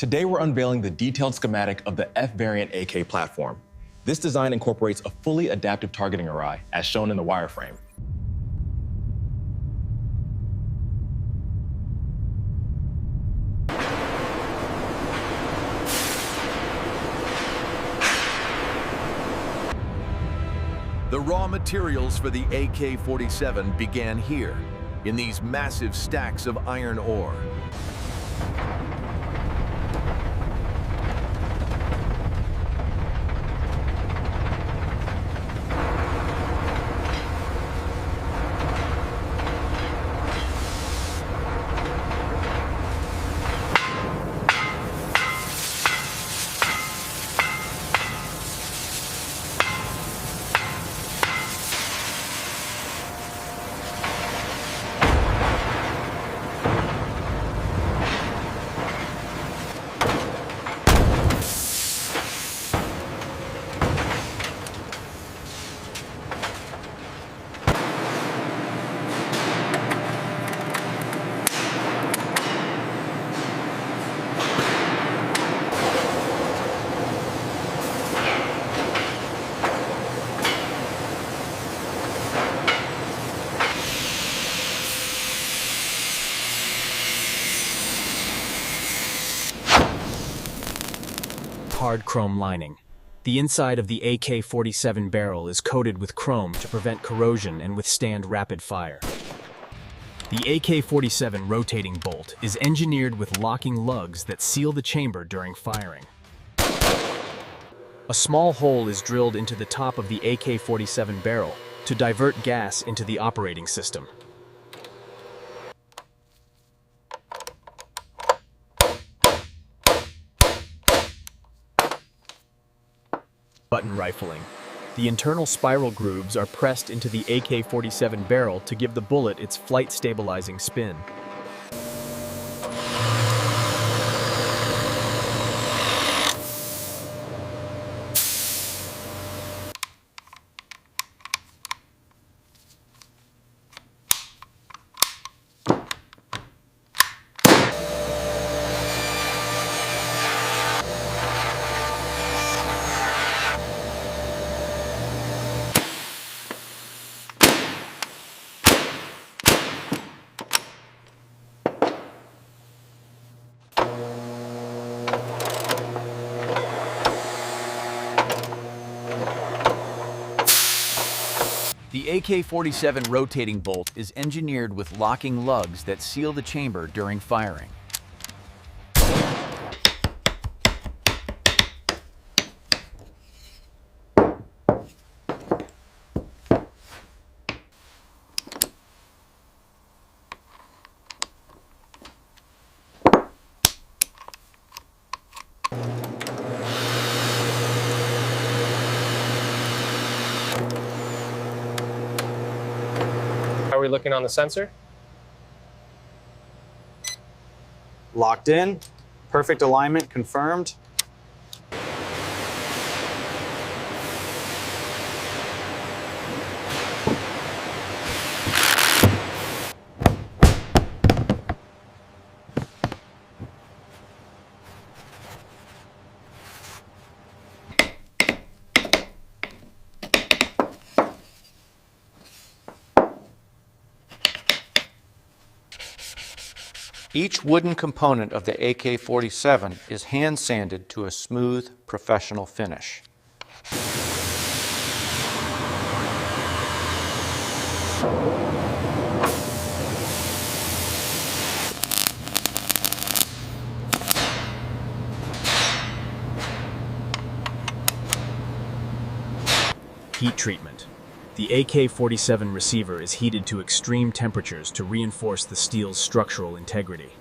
Today we're unveiling the detailed schematic of the F-variant AK platform. This design incorporates a fully adaptive targeting array, as shown in the wireframe. The raw materials for the AK-47 began here, in these massive stacks of iron ore. Hard chrome lining. The inside of the AK-47 barrel is coated with chrome to prevent corrosion and withstand rapid fire. The AK-47 rotating bolt is engineered with locking lugs that seal the chamber during firing. A small hole is drilled into the top of the AK-47 barrel to divert gas into the operating system. Button rifling. The internal spiral grooves are pressed into the AK-47 barrel to give the bullet its flight-stabilizing spin. The AK-47 rotating bolt is engineered with locking lugs that seal the chamber during firing. How are we looking on the sensor? Locked in, perfect alignment confirmed. Each wooden component of the AK-47 is hand sanded to a smooth, professional finish. Heat treatment. The AK-47 receiver is heated to extreme temperatures to reinforce the steel's structural integrity.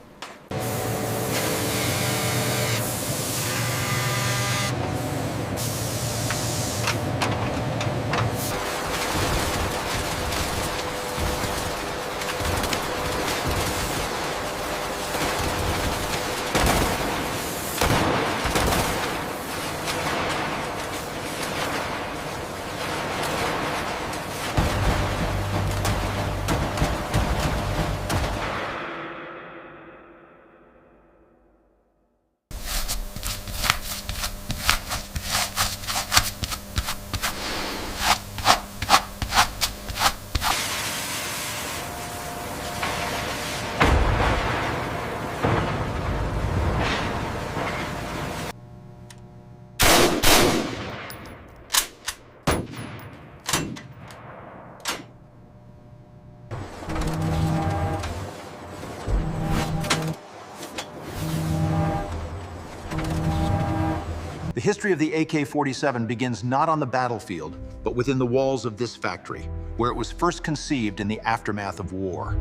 The history of the AK-47 begins not on the battlefield, but within the walls of this factory, where it was first conceived in the aftermath of war.